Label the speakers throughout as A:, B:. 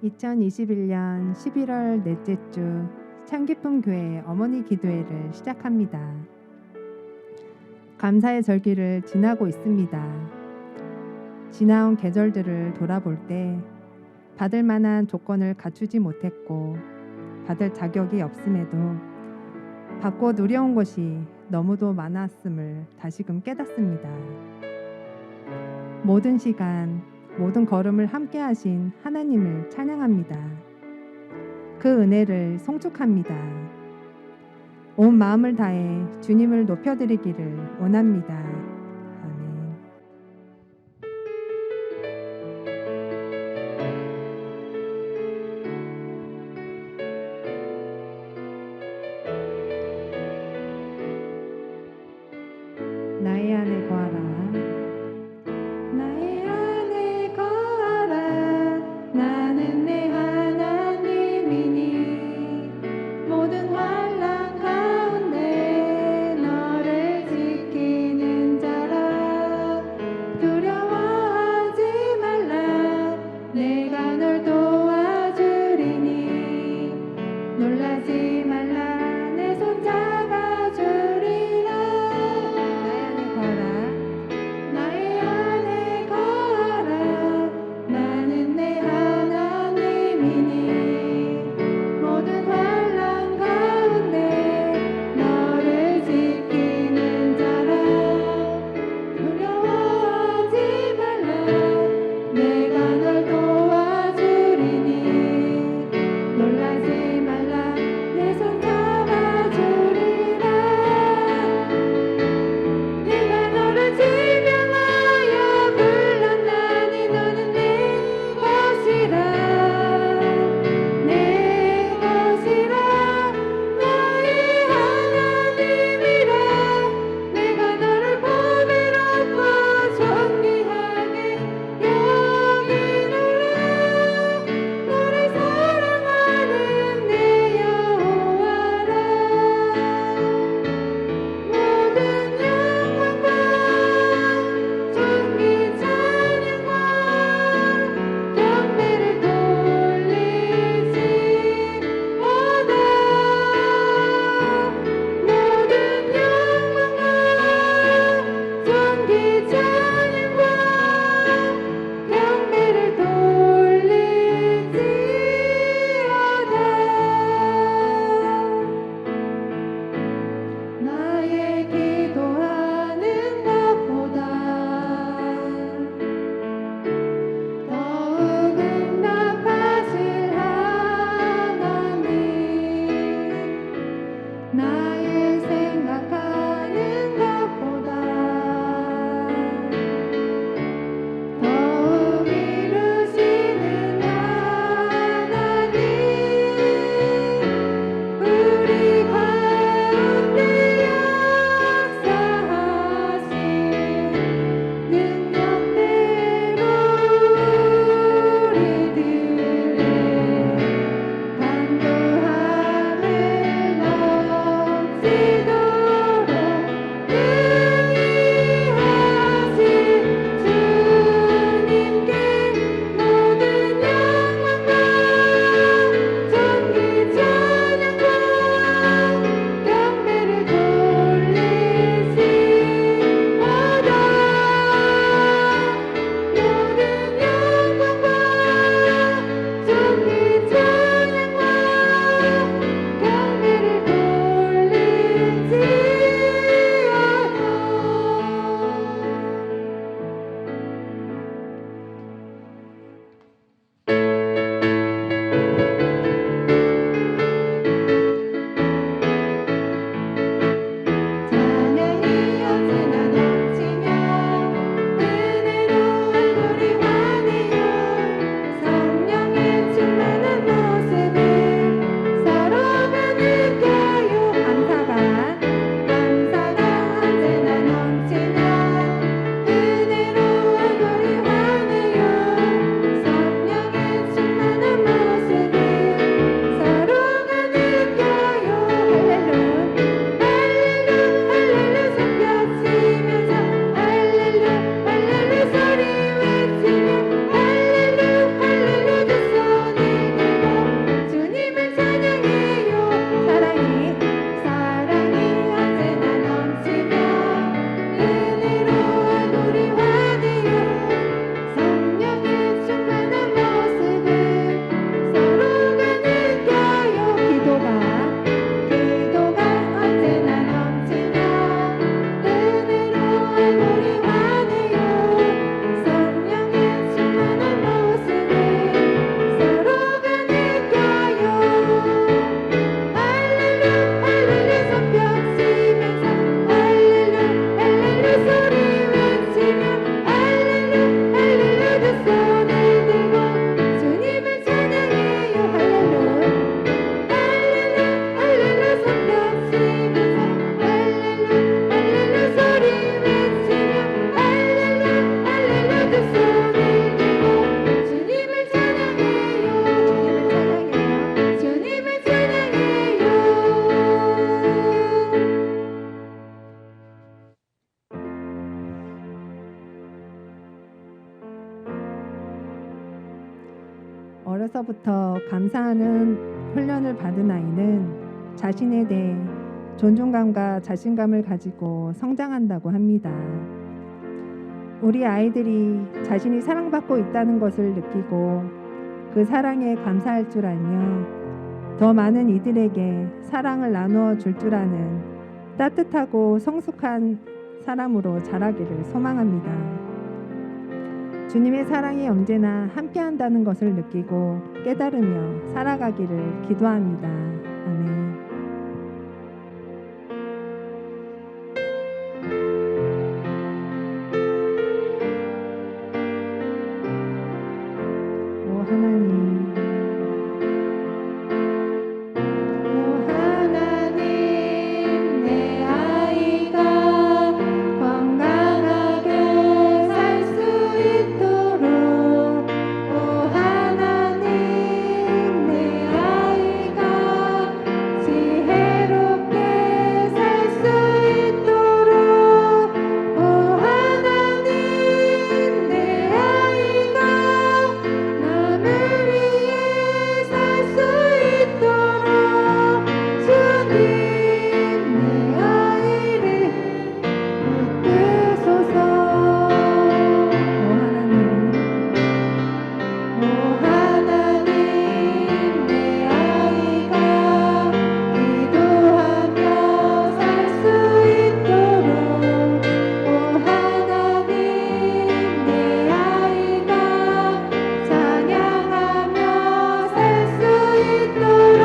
A: 2021년 11월 넷째 주 창기쁨 교회 어머니 기도회를 시작합니다. 감사의 절기를 지나고 있습니다. 지나온 계절들을 돌아볼 때 받을 만한 조건을 갖추지 못했고 받을 자격이 없음에도 받고 누려온 것이 너무도 많았음을 다시금 깨닫습니다. 모든 시간, 모든 걸음을 함께 하신 하나님을 찬양합니다. 그 은혜를 송축합니다. 온 마음을 다해 주님을 높여드리기를 원합니다. 아멘. 나의 안에 거하라. 나의 안에 거하라. 나는 내 하나님이니 모든 환난 가운데 너를 지키는 어려서부터 감사하는 훈련을 받은 아이는 자신에 대해 존중감과 자신감을 가지고 성장한다고 합니다. 우리 아이들이 자신이 사랑받고 있다는 것을 느끼고 그 사랑에 감사할 줄 알며 더 많은 이들에게 사랑을 나누어 줄 줄 아는 따뜻하고 성숙한 사람으로 자라기를 소망합니다. 주님의 사랑이 언제나 함께한다는 것을 느끼고 깨달으며 살아가기를 기도합니다. 아멘. 오 하나님,
B: 내 아이가 건강하게 살 수 있도록 오 하나님 내 아이가 지혜롭게 살 수 있도록 오 하나님 내 아이가 남을 위해 살 수 있도록 주님 내 아이를 붙드소서 오 하나님 내 아이가 기도하며 살 수 있도록 오 하나님 내 아이가 찬양하며 살 수 있도록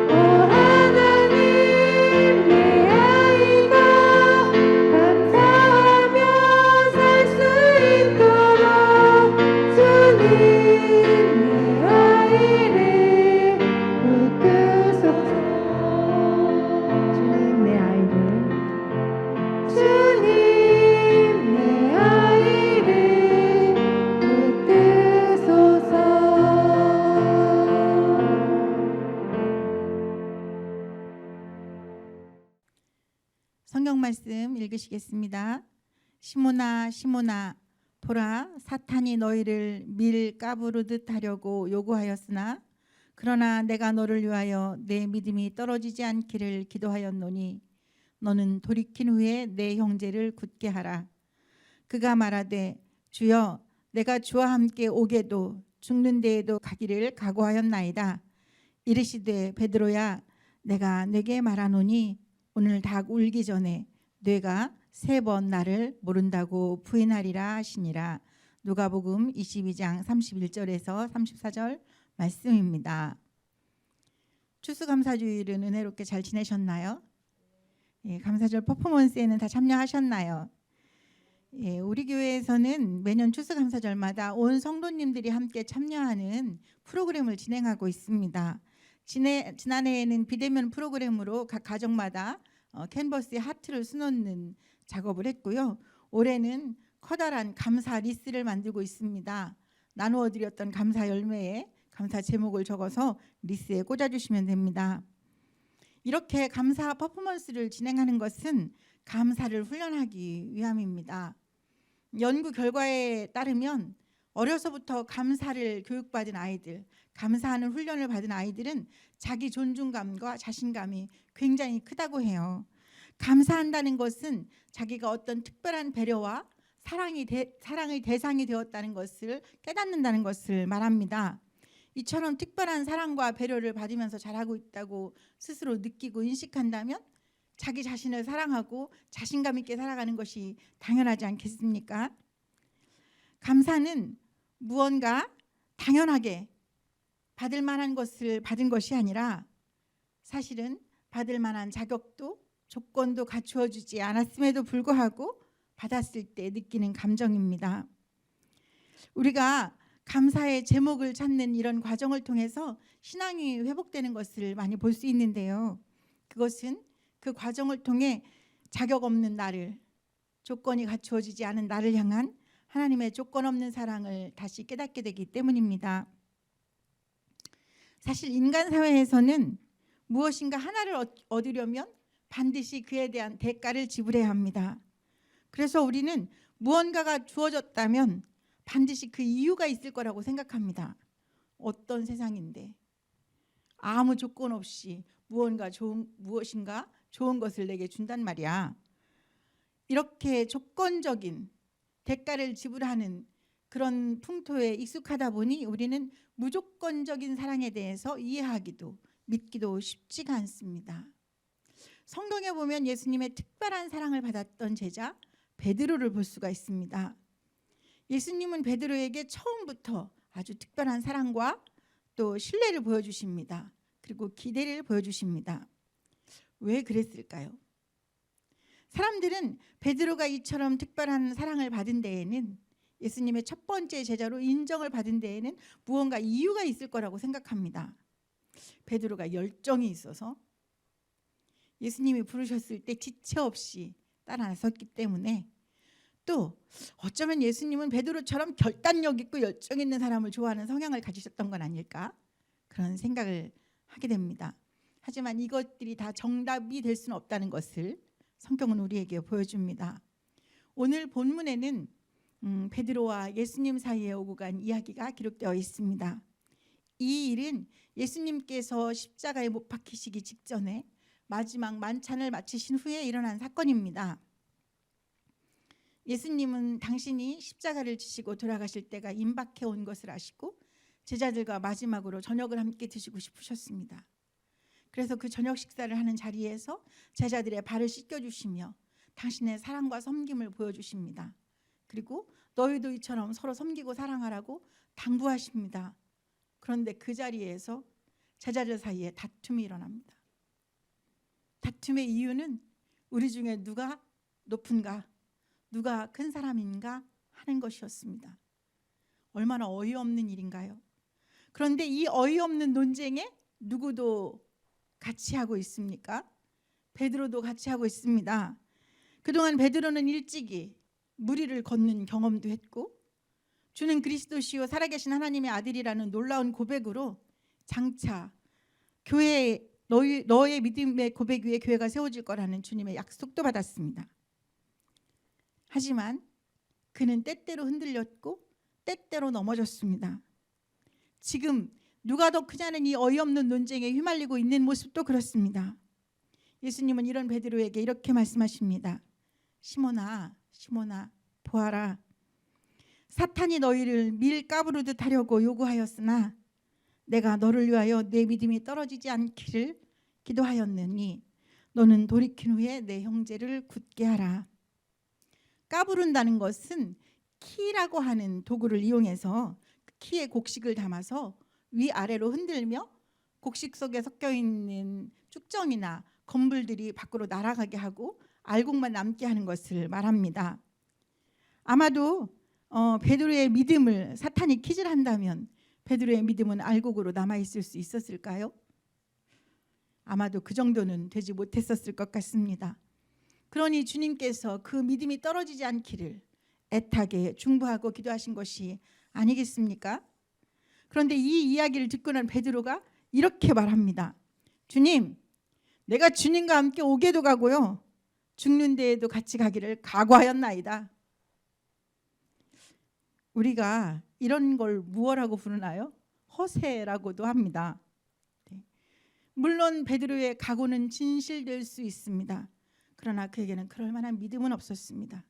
B: 오 하나님 내 아이가 감사하며 살 수 있도록 주님 내 아이를 붙드소서
A: 주님 내 아이를
B: 주님 내 아이를 붙드소서
C: 성경 말씀 읽으시겠습니다. 시몬아 시몬아 보라 사탄이 너희를 밀 까부르듯 하려고 요구하였으나 그러나 내가 너를 위하여 내 믿음이 떨어지지 않기를 기도하였노니 너는 돌이킨 후에 내 형제를 굳게 하라. 그가 말하되 주여 내가 주와 함께 오게도 죽는 데에도 가기를 각오하였나이다. 이르시되 베드로야 내가 네게 말하노니 오늘 닭 울기 전에 뇌가 3번 나를 모른다고 부인하리라 하시니라. 누가복음 22장 31절에서 34절 말씀입니다. 추수감사주일은 은혜롭게 잘 지내셨나요? 예, 감사절 퍼포먼스에는 다 참여하셨나요? 예, 우리 교회에서는 매년 추수감사절마다 온 성도님들이 함께 참여하는 프로그램을 진행하고 있습니다. 지난해에는 비대면 프로그램으로 각 가정마다 캔버스에 하트를 수놓는 작업을 했고요. 올해는 커다란 감사 리스트를 만들고 있습니다. 나누어 드렸던 감사 열매에 감사 제목을 적어서 리스트에 꽂아주시면 됩니다. 이렇게 감사 퍼포먼스를 진행하는 것은 감사를 훈련하기 위함입니다. 연구 결과에 따르면 어려서부터 감사를 교육받은 아이들, 감사하는 훈련을 받은 아이들은 자기 존중감과 자신감이 굉장히 크다고 해요. 감사한다는 것은 자기가 어떤 특별한 배려와 사랑의 대상이 되었다는 것을 깨닫는다는 것을 말합니다. 이처럼 특별한 사랑과 배려를 받으면서 자라고 있다고 스스로 느끼고 인식한다면 자기 자신을 사랑하고 자신감 있게 살아가는 것이 당연하지 않겠습니까? 감사는 무언가 당연하게 받을 만한 것을 받은 것이 아니라 사실은 받을 만한 자격도 조건도 갖추어 주지 않았음에도 불구하고 받았을 때 느끼는 감정입니다. 우리가 감사의 제목을 찾는 이런 과정을 통해서 신앙이 회복되는 것을 많이 볼 수 있는데요. 그것은 그 과정을 통해 자격 없는 나를, 조건이 갖추어지지 않은 나를 향한 하나님의 조건 없는 사랑을 다시 깨닫게 되기 때문입니다. 사실 인간 사회에서는 무엇인가 하나를 얻으려면 반드시 그에 대한 대가를 지불해야 합니다. 그래서 우리는 무언가가 주어졌다면 반드시 그 이유가 있을 거라고 생각합니다. 어떤 세상인데 아무 조건 없이 무엇인가 좋은 것을 내게 준단 말이야. 이렇게 조건적인 대가를 지불하는 그런 풍토에 익숙하다 보니 우리는 무조건적인 사랑에 대해서 이해하기도 믿기도 쉽지가 않습니다. 성경에 보면 예수님의 특별한 사랑을 받았던 제자 베드로를 볼 수가 있습니다. 예수님은 베드로에게 처음부터 아주 특별한 사랑과 또 신뢰를 보여주십니다. 그리고 기대를 보여주십니다. 왜 그랬을까요? 사람들은 베드로가 이처럼 특별한 사랑을 받은 데에는, 예수님의 첫 번째 제자로 인정을 받은 데에는 무언가 이유가 있을 거라고 생각합니다. 베드로가 열정이 있어서, 예수님이 부르셨을 때 지체 없이 따라 나섰기 때문에, 또 어쩌면 예수님은 베드로처럼 결단력 있고 열정 있는 사람을 좋아하는 성향을 가지셨던 건 아닐까, 그런 생각을 하게 됩니다. 하지만 이것들이 다 정답이 될 수는 없다는 것을 성경은 우리에게 보여줍니다. 오늘 본문에는 베드로와 예수님 사이에 오고 간 이야기가 기록되어 있습니다. 이 일은 예수님께서 십자가에 못 박히시기 직전에 마지막 만찬을 마치신 후에 일어난 사건입니다. 예수님은 당신이 십자가를 지시고 돌아가실 때가 임박해 온 것을 아시고 제자들과 마지막으로 저녁을 함께 드시고 싶으셨습니다. 그래서 그 저녁 식사를 하는 자리에서 제자들의 발을 씻겨주시며 당신의 사랑과 섬김을 보여주십니다. 그리고 너희도 이처럼 서로 섬기고 사랑하라고 당부하십니다. 그런데 그 자리에서 제자들 사이에 다툼이 일어납니다. 다툼의 이유는 우리 중에 누가 높은가, 누가 큰 사람인가 하는 것이었습니다. 얼마나 어이없는 일인가요? 그런데 이 어이없는 논쟁에 누구도 같이 하고 있습니까? 베드로도 같이 하고 있습니다. 그동안 베드로는 일찍이 무리를 걷는 경험도 했고 주는 그리스도시요 살아계신 하나님의 아들이라는 놀라운 고백으로 장차 교회 너의 믿음의 고백 위에 교회가 세워질 거라는 주님의 약속도 받았습니다. 하지만 그는 때때로 흔들렸고 때때로 넘어졌습니다. 지금 누가 더 크냐는 이 어이없는 논쟁에 휘말리고 있는 모습도 그렇습니다. 예수님은 이런 베드로에게 이렇게 말씀하십니다. 시몬아, 시몬아, 보아라. 사탄이 너희를 밀 까부르듯 하려고 요구하였으나 내가 너를 위하여 내 믿음이 떨어지지 않기를 기도하였느니 너는 돌이킨 후에 내 형제를 굳게 하라. 까부른다는 것은 키라고 하는 도구를 이용해서 키에 곡식을 담아서 위아래로 흔들며 곡식 속에 섞여 있는 쭉정이나 건불들이 밖으로 날아가게 하고 알곡만 남게 하는 것을 말합니다. 아마도 베드로의 믿음을 사탄이 키질 한다면 베드로의 믿음은 알곡으로 남아있을 수 있었을까요? 아마도 그 정도는 되지 못했었을 것 같습니다. 그러니 주님께서 그 믿음이 떨어지지 않기를 애타게 중보하고 기도하신 것이 아니겠습니까? 그런데 이 이야기를 듣고 난 베드로가 이렇게 말합니다. 주님, 내가 주님과 함께 오게도 가고요 죽는 데에도 같이 가기를 각오하였나이다. 우리가 이런 걸 무엇라고 부르나요? 허세라고도 합니다. 물론 베드로의 각오는 진실될 수 있습니다. 그러나 그에게는 그럴 만한 믿음은 없었습니다.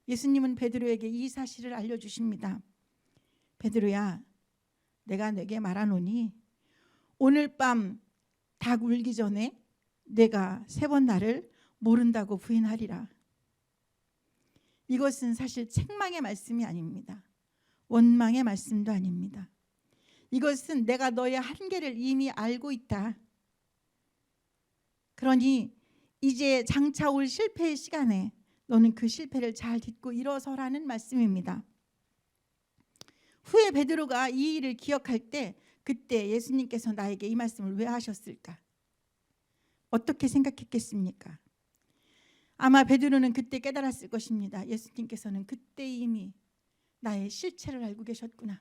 C: 예수님은 베드로에게 이 사실을 알려주십니다. 베드로야, 내가 네게 말하노니 오늘 밤 닭 울기 전에 내가 3번 나를 모른다고 부인하리라. 이것은 사실 책망의 말씀이 아닙니다. 원망의 말씀도 아닙니다. 이것은 내가 너의 한계를 이미 알고 있다. 그러니 이제 장차 올 실패의 시간에 너는 그 실패를 잘 딛고 일어서라는 말씀입니다. 후에 베드로가 이 일을 기억할 때 그때 예수님께서 나에게 이 말씀을 왜 하셨을까? 어떻게 생각했겠습니까? 아마 베드로는 그때 깨달았을 것입니다. 예수님께서는 그때 이미 나의 실체를 알고 계셨구나.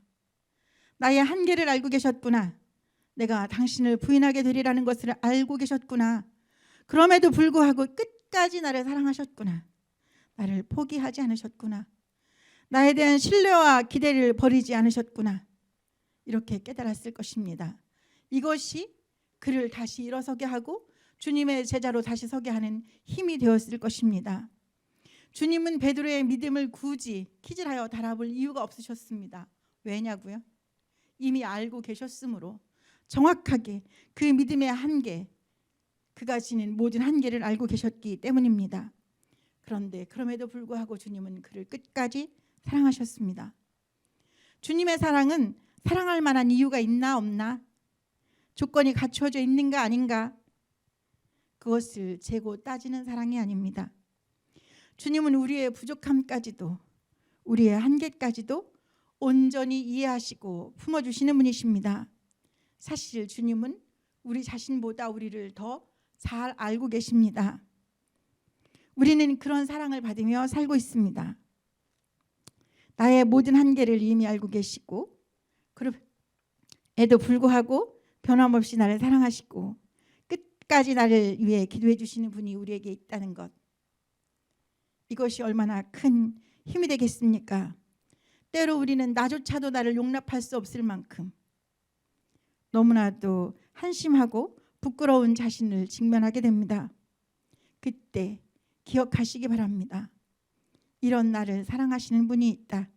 C: 나의 한계를 알고 계셨구나. 내가 당신을 부인하게 되리라는 것을 알고 계셨구나. 그럼에도 불구하고 끝까지 나를 사랑하셨구나. 나를 포기하지 않으셨구나. 나에 대한 신뢰와 기대를 버리지 않으셨구나. 이렇게 깨달았을 것입니다. 이것이 그를 다시 일어서게 하고 주님의 제자로 다시 서게 하는 힘이 되었을 것입니다. 주님은 베드로의 믿음을 굳이 키질하여 달아볼 이유가 없으셨습니다. 왜냐고요? 이미 알고 계셨으므로 정확하게 그 믿음의 한계, 그가 지닌 모든 한계를 알고 계셨기 때문입니다. 그런데 그럼에도 불구하고 주님은 그를 끝까지 사랑하셨습니다. 주님의 사랑은 사랑할 만한 이유가 있나 없나? 조건이 갖추어져 있는가 아닌가? 그것을 재고 따지는 사랑이 아닙니다. 주님은 우리의 부족함까지도 우리의 한계까지도 온전히 이해하시고 품어주시는 분이십니다. 사실 주님은 우리 자신보다 우리를 더 잘 알고 계십니다. 우리는 그런 사랑을 받으며 살고 있습니다. 나의 모든 한계를 이미 알고 계시고 그럼에도 불구하고 변함없이 나를 사랑하시고 끝까지 나를 위해 기도해 주시는 분이 우리에게 있다는 것, 이것이 얼마나 큰 힘이 되겠습니까? 때로 우리는 나조차도 나를 용납할 수 없을 만큼 너무나도 한심하고 부끄러운 자신을 직면하게 됩니다. 그때 기억하시기 바랍니다. 이런 나를 사랑하시는 분이 있다.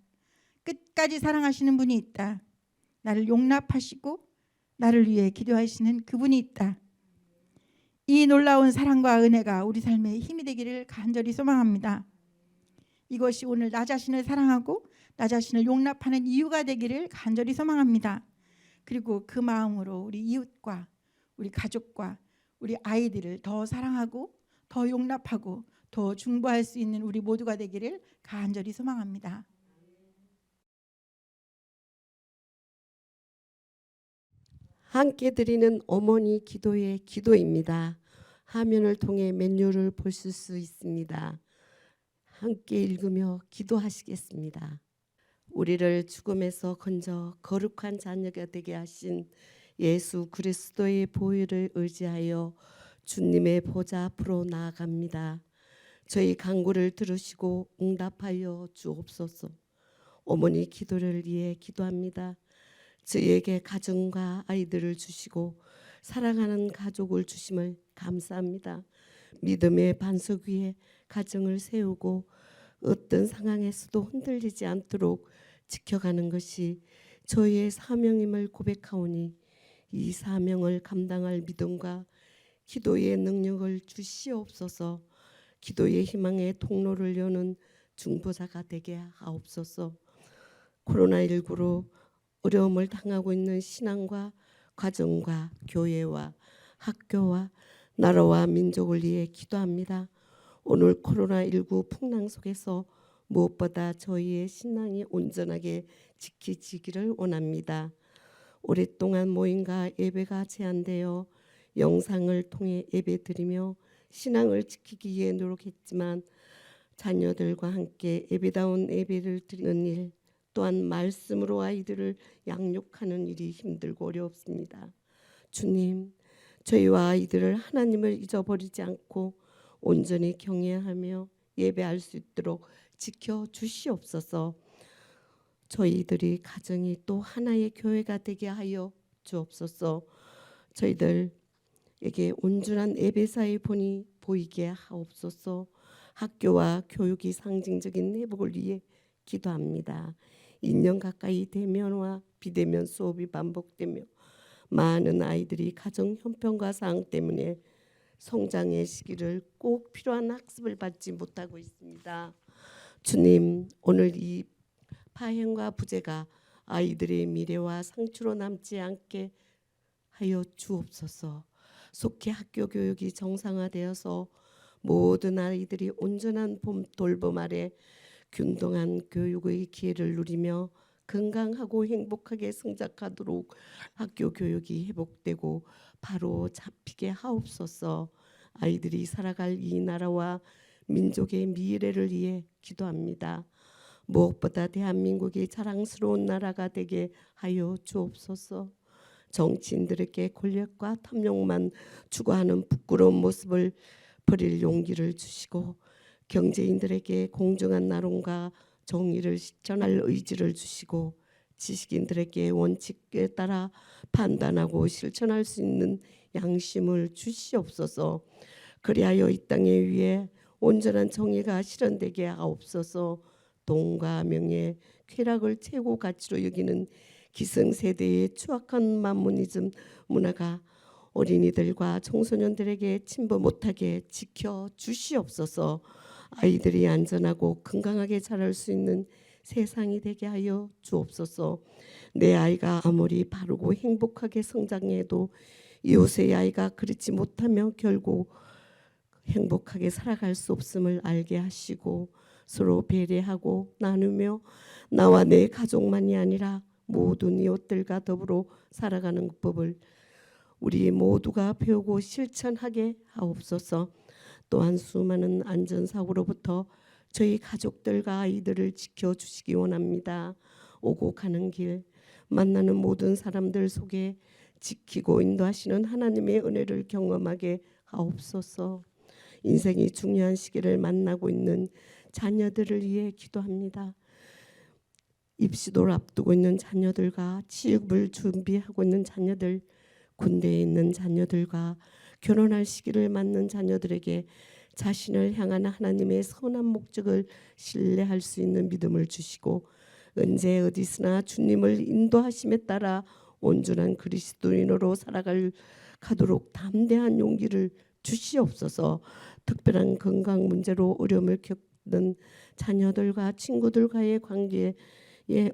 C: 끝까지 사랑하시는 분이 있다. 나를 용납하시고 나를 위해 기도하시는 그분이 있다. 이 놀라운 사랑과 은혜가 우리 삶의 힘이 되기를 간절히 소망합니다. 이것이 오늘 나 자신을 사랑하고 나 자신을 용납하는 이유가 되기를 간절히 소망합니다. 그리고 그 마음으로 우리 이웃과 우리 가족과 우리 아이들을 더 사랑하고 더 용납하고 더 중보할 수 있는 우리 모두가 되기를 간절히 소망합니다.
D: 함께 드리는 어머니 기도의 기도입니다. 화면을 통해 메뉴를 보실 수 있습니다. 함께 읽으며 기도하시겠습니다. 우리를 죽음에서 건져 거룩한 자녀가 되게 하신 예수 그리스도의 보혈을 의지하여 주님의 보좌 앞으로 나아갑니다. 저희 간구를 들으시고 응답하여 주옵소서. 어머니 기도를 위해 기도합니다. 저희에게 가정과 아이들을 주시고 사랑하는 가족을 주심을 감사합니다. 믿음의 반석 위에 가정을 세우고 어떤 상황에서도 흔들리지 않도록 지켜가는 것이 저희의 사명임을 고백하오니 이 사명을 감당할 믿음과 기도의 능력을 주시옵소서. 기도의 희망의 통로를 여는 중보자가 되게 하옵소서. 코로나19로 어려움을 당하고 있는 신앙과 가정과 교회와 학교와 나라와 민족을 위해 기도합니다. 오늘 코로나19 풍랑 속에서 무엇보다 저희의 신앙이 온전하게 지켜지기를 원합니다. 오랫동안 모임과 예배가 제한되어 영상을 통해 예배드리며 신앙을 지키기 위해 노력했지만 자녀들과 함께 예배다운 예배를 드리는 일, 또한 말씀으로 아이들을 양육하는 일이 힘들고 어렵습니다. 주님, 저희와 아이들을 하나님을 잊어버리지 않고 온전히 경외하며 예배할 수 있도록 지켜주시옵소서. 저희들이 가정이 또 하나의 교회가 되게 하여 주옵소서. 저희들에게 온전한 예배사의 본이 보이게 하옵소서. 학교와 교육이 상징적인 회복을 위해 기도합니다. 2년 가까이 대면과 비대면 수업이 반복되며 많은 아이들이 가정 형편과 상황 때문에 성장의 시기를 꼭 필요한 학습을 받지 못하고 있습니다. 주님, 오늘 이 파행과 부재가 아이들의 미래와 상처로 남지 않게 하여 주옵소서. 속히 학교 교육이 정상화되어서 모든 아이들이 온전한 돌봄 아래 균등한 교육의 기회를 누리며 건강하고 행복하게 성장하도록 학교 교육이 회복되고 바로 잡히게 하옵소서. 아이들이 살아갈 이 나라와 민족의 미래를 위해 기도합니다. 무엇보다 대한민국이 자랑스러운 나라가 되게 하여 주옵소서. 정치인들에게 권력과 탐욕만 추구하는 부끄러운 모습을 버릴 용기를 주시고 경제인들에게 공정한 나눔과 정의를 실천할 의지를 주시고 지식인들에게 원칙에 따라 판단하고 실천할 수 있는 양심을 주시옵소서. 그리하여 이 땅에 위에 온전한 정의가 실현되게 하옵소서. 돈과 명예, 쾌락을 최고 가치로 여기는 기성세대의 추악한 만무니즘 문화가 어린이들과 청소년들에게 침범 못하게 지켜 주시옵소서. 아이들이 안전하고 건강하게 자랄 수 있는 세상이 되게 하여 주옵소서. 내 아이가 아무리 바르고 행복하게 성장해도 이웃의 아이가 그렇지 못하며 결국 행복하게 살아갈 수 없음을 알게 하시고 서로 배려하고 나누며 나와 내 가족만이 아니라 모든 이웃들과 더불어 살아가는 법을 우리 모두가 배우고 실천하게 하옵소서. 또한 수많은 안전사고로부터 저희 가족들과 아이들을 지켜주시기 원합니다. 오고 가는 길 만나는 모든 사람들 속에 지키고 인도하시는 하나님의 은혜를 경험하게 하옵소서. 인생이 중요한 시기를 만나고 있는 자녀들을 위해 기도합니다. 입시도를 앞두고 있는 자녀들과 취업을 준비하고 있는 자녀들, 군대에 있는 자녀들과 결혼할 시기를 맞는 자녀들에게 자신을 향한 하나님의 선한 목적을 신뢰할 수 있는 믿음을 주시고 언제 어디서나 주님을 인도하심에 따라 온전한 그리스도인으로 살아가도록 담대한 용기를 주시옵소서. 특별한 건강 문제로 어려움을 겪는 자녀들과 친구들과의 관계에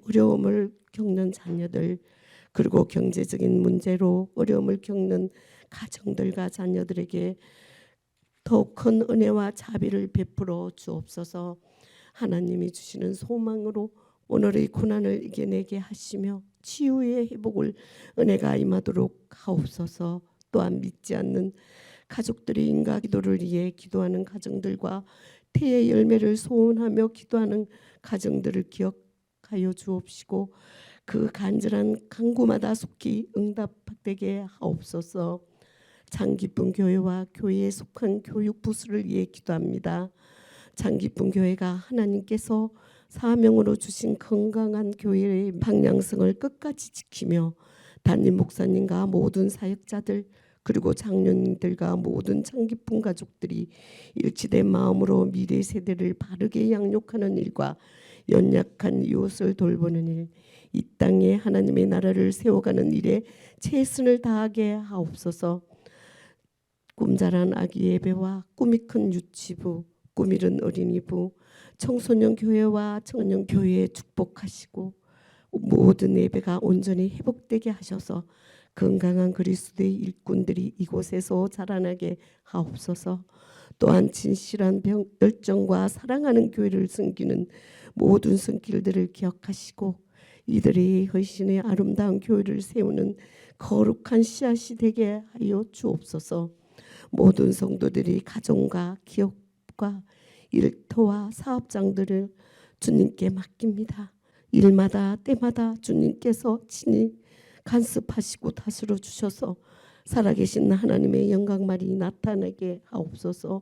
D: 어려움을 겪는 자녀들, 그리고 경제적인 문제로 어려움을 겪는 가정들과 자녀들에게 더욱 큰 은혜와 자비를 베풀어 주옵소서. 하나님이 주시는 소망으로 오늘의 고난을 이겨내게 하시며 치유의 회복을 은혜가 임하도록 하옵소서. 또한 믿지 않는 가족들의 인가 기도를 위해 기도하는 가정들과 태의 열매를 소원하며 기도하는 가정들을 기억하여 주옵시고 그 간절한 간구마다 속히 응답되게 하옵소서. 장기쁨 교회와 교회에 속한 교육 부수를 위해 기도합니다. 장기쁨 교회가 하나님께서 사명으로 주신 건강한 교회의 방향성을 끝까지 지키며 담임 목사님과 모든 사역자들 그리고 장로님들과 모든 장기쁨 가족들이 일치된 마음으로 미래 세대를 바르게 양육하는 일과 연약한 이웃을 돌보는 일, 이 땅에 하나님의 나라를 세워가는 일에 최선을 다하게 하옵소서. 꿈자란 아기 예배와 꿈이 큰 유치부, 꿈 이른 어린이부, 청소년 교회와 청년 교회에 축복하시고 모든 예배가 온전히 회복되게 하셔서 건강한 그리스도의 일꾼들이 이곳에서 자라나게 하옵소서. 또한 진실한 열정과 사랑하는 교회를 섬기는 모든 손길들을 기억하시고 이들의 헌신의 아름다운 교회를 세우는 거룩한 씨앗이 되게 하여 주옵소서. 모든 성도들이 가정과 기업과 일터와 사업장들을 주님께 맡깁니다. 일마다 때마다 주님께서 친히 간섭하시고 다스려 주셔서 살아계신 하나님의 영광만이 나타나게 하옵소서.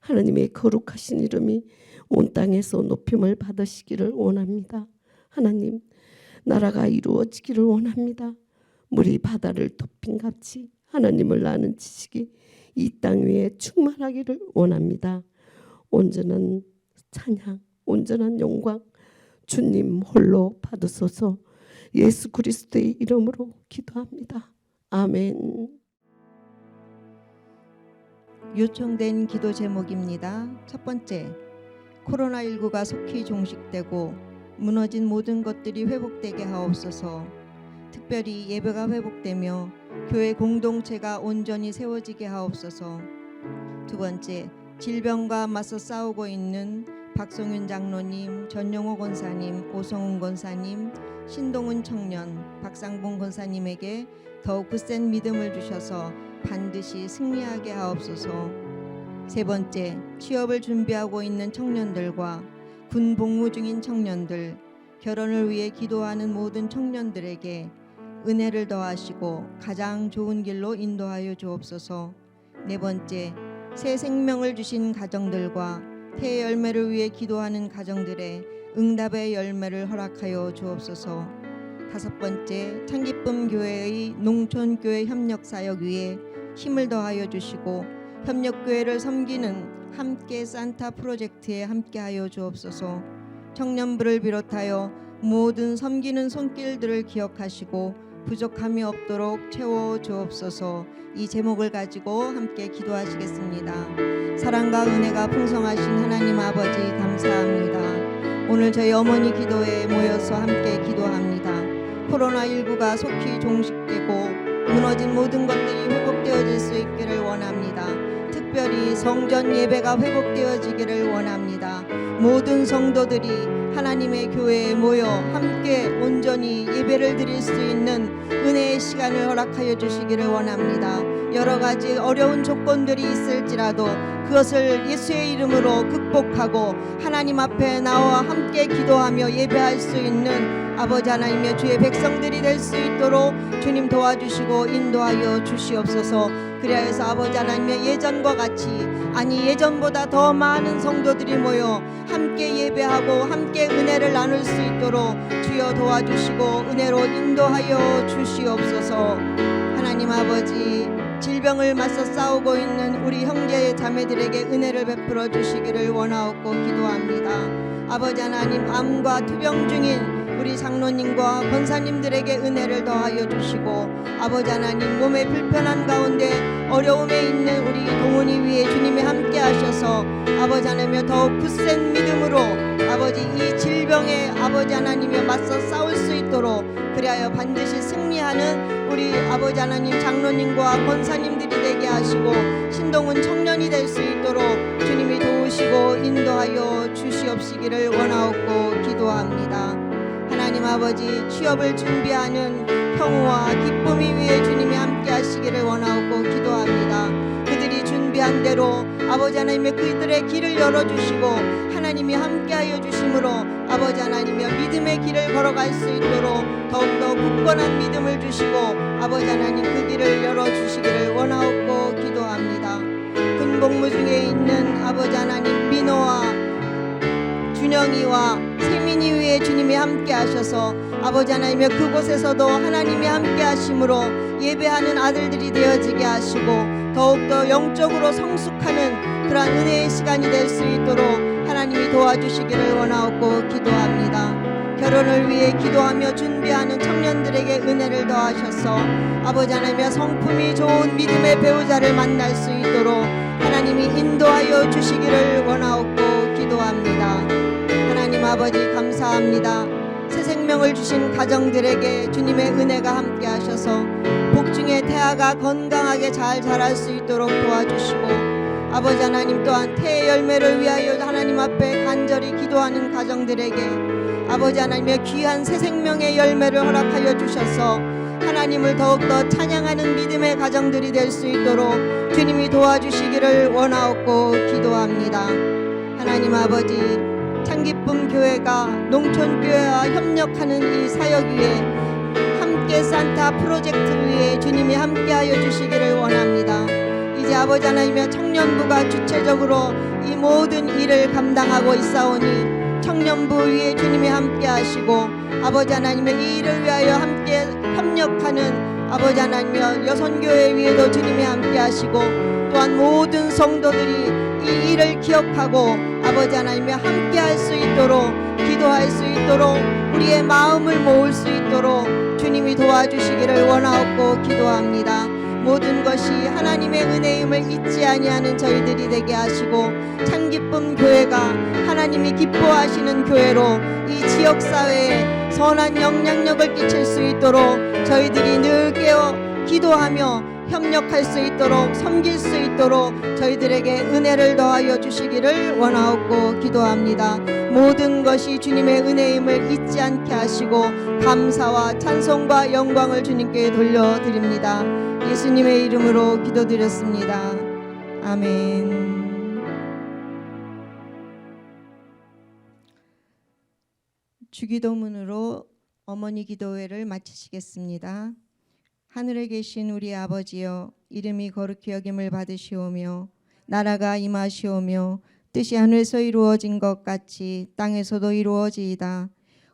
D: 하나님의 거룩하신 이름이 온 땅에서 높임을 받으시기를 원합니다. 하나님, 나라가 이루어지기를 원합니다. 물이 바다를 덮인같이 하나님을 아는 지식이 이 땅 위에 충만하기를 원합니다. 온전한 찬양, 온전한 영광 주님 홀로 받으소서. 예수 그리스도의 이름으로 기도합니다. 아멘.
E: 요청된 기도 제목입니다. 첫 번째, 코로나19가 속히 종식되고 무너진 모든 것들이 회복되게 하옵소서. 특별히 예배가 회복되며 교회 공동체가 온전히 세워지게 하옵소서. 두 번째, 질병과 맞서 싸우고 있는 박성윤 장로님, 전용호 권사님, 오성훈 권사님, 신동훈 청년, 박상봉 권사님에게 더욱 굳센 믿음을 주셔서 반드시 승리하게 하옵소서. 세 번째, 취업을 준비하고 있는 청년들과 군 복무 중인 청년들, 결혼을 위해 기도하는 모든 청년들에게 은혜를 더하시고 가장 좋은 길로 인도하여 주옵소서. 네 번째, 새 생명을 주신 가정들과 새 열매를 위해 기도하는 가정들의 응답의 열매를 허락하여 주옵소서. 5번째, 창기쁨 교회의 농촌교회 협력사역위에 힘을 더하여 주시고 협력교회를 섬기는 함께 산타 프로젝트에 함께하여 주옵소서. 청년부를 비롯하여 모든 섬기는 손길들을 기억하시고 부족함이 없도록 채워 주옵소서. 이 제목을 가지고 함께 기도하시겠습니다. 사랑과 은혜가 풍성하신 하나님 아버지 감사합니다. 오늘 저희 어머니 기도회에 모여서 함께 기도합니다. 코로나19가 속히 종식되고 무너진 모든 것들이 회복되어질 수 있기를 원합니다. 특별히 성전 예배가 회복되어지기를 원합니다. 모든 성도들이 하나님의 교회에 모여 함께 온전히 예배를 드릴 수 있는 은혜의 시간을 허락하여 주시기를 원합니다. 여러 가지 어려운 조건들이 있을지라도 그것을 예수의 이름으로 극복하고 하나님 앞에 나와 함께 기도하며 예배할 수 있는 아버지 하나님의 주의 백성들이 될 수 있도록 주님 도와주시고 인도하여 주시옵소서. 그리하여서 아버지 하나님의 예전과 같이, 아니 예전보다 더 많은 성도들이 모여 함께 예배하고 함께 은혜를 나눌 수 있도록 주여 도와주시고 은혜로 인도하여 주시옵소서. 하나님 아버지, 질병을 맞서 싸우고 있는 우리 형제 자매들에게 은혜를 베풀어 주시기를 원하옵고 기도합니다. 아버지 하나님, 암과 투병 중인 우리 장로님과 권사님들에게 은혜를 더하여 주시고 아버지 하나님, 몸의 불편한 가운데 어려움에 있는 우리 동훈이 위에 주님이 함께 하셔서 아버지 하나님여 더욱 굳센 믿음으로 아버지 이 질병에 아버지 하나님여 맞서 싸울 수 있도록 그리하여 반드시 승리하는 우리 아버지 하나님 장로님과 권사님들이 되게 하시고 신동훈 청년이 될 수 있도록 주님이 도우시고 인도하여 주시옵시기를 원하옵고 기도합니다. 하나님 아버지, 취업을 준비하는 형우와 기쁨이 위에 주님이 함께 하시기를 원하옵고 기도합니다. 그들이 준비한 대로 아버지 하나님의 그들의 길을 열어주시고 하나님이 함께하여 주심으로 아버지 하나님의 믿음의 길을 걸어갈 수 있도록 더욱더 굳건한 믿음을 주시고 아버지 하나님 그 길을 열어주시기를 원하옵고 기도합니다. 군복무 중에 있는 아버지 하나님 민호와 준영이와 세민이 위에 주님이 함께 하셔서 아버지 하나님의 그곳에서도 하나님이 함께 하심으로 예배하는 아들들이 되어지게 하시고 더욱더 영적으로 성숙하는 그러한 은혜의 시간이 될 수 있도록 하나님이 도와주시기를 원하옵고 기도합니다. 결혼을 위해 기도하며 준비하는 청년들에게 은혜를 더하셔서 아버지 하나님의 성품이 좋은 믿음의 배우자를 만날 수 있도록 하나님이 인도하여 주시기를 원하옵고 기도합니다. 하나님 아버지 감사합니다. 새 생명을 주신 가정들에게 주님의 은혜가 함께 하셔서 복중의 태아가 건강하게 잘 자랄 수 있도록 도와주시고 아버지 하나님 또한 태의 열매를 위하여 하나님 앞에 간절히 기도하는 가정들에게 아버지 하나님의 귀한 새 생명의 열매를 허락하여 주셔서 하나님을 더욱더 찬양하는 믿음의 가정들이 될 수 있도록 주님이 도와주시기를 원하옵고 기도합니다. 하나님 아버지, 창기쁨 교회가 농촌교회와 협력하는 이 사역 위에 함께 산타 프로젝트를 위해 주님이 함께하여 주시기를 원합니다. 이제 아버지 하나님의 청년부가 주체적으로 이 모든 일을 감당하고 있사오니 청년부 위에 주님이 함께하시고 아버지 하나님의 이 일을 위하여 함께 협력하는 아버지 하나님의 여선교회 위에도 주님이 함께하시고 또한 모든 성도들이 이 일을 기억하고 아버지 하나님의 함께할 수 있도록 기도할 수 있도록 우리의 마음을 모을 수 있도록 주님이 도와주시기를 원하옵고 기도합니다. 모든 것이 하나님의 은혜임을 잊지 아니하는 저희들이 되게 하시고 창기쁨 교회가 하나님이 기뻐하시는 교회로 이 지역사회에 선한 영향력을 끼칠 수 있도록 저희들이 늘 깨어 기도하며 협력할 수 있도록 섬길 수 있도록 저희들에게 은혜를 더하여 주시기를 원하옵고 기도합니다. 모든 것이 주님의 은혜임을 잊지 않게 하시고 감사와 찬송과 영광을 주님께 돌려드립니다. 예수님의 이름으로 기도드렸습니다. 아멘. 주기도문으로 어머니 기도회를 마치시겠습니다. 하늘에 계신 우리 아버지여, 이름이 거룩히 여김을 받으시오며 나라가 임하시오며 뜻이 하늘에서 이루어진 것 같이 땅에서도 이루어지이다.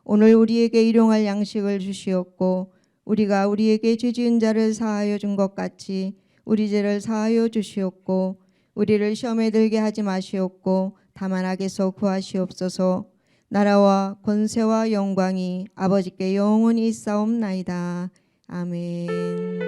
E: 오늘 우리에게 일용할 양식을 주시옵고 우리가 우리에게 죄 지은 자를 사하여 준 것 같이 우리 죄를 사하여 주시옵고 우리를 시험에 들게 하지 마시옵고 다만 악에서 구하시옵소서. 나라와 권세와 영광이 아버지께 영원히 있사옵나이다. 아멘.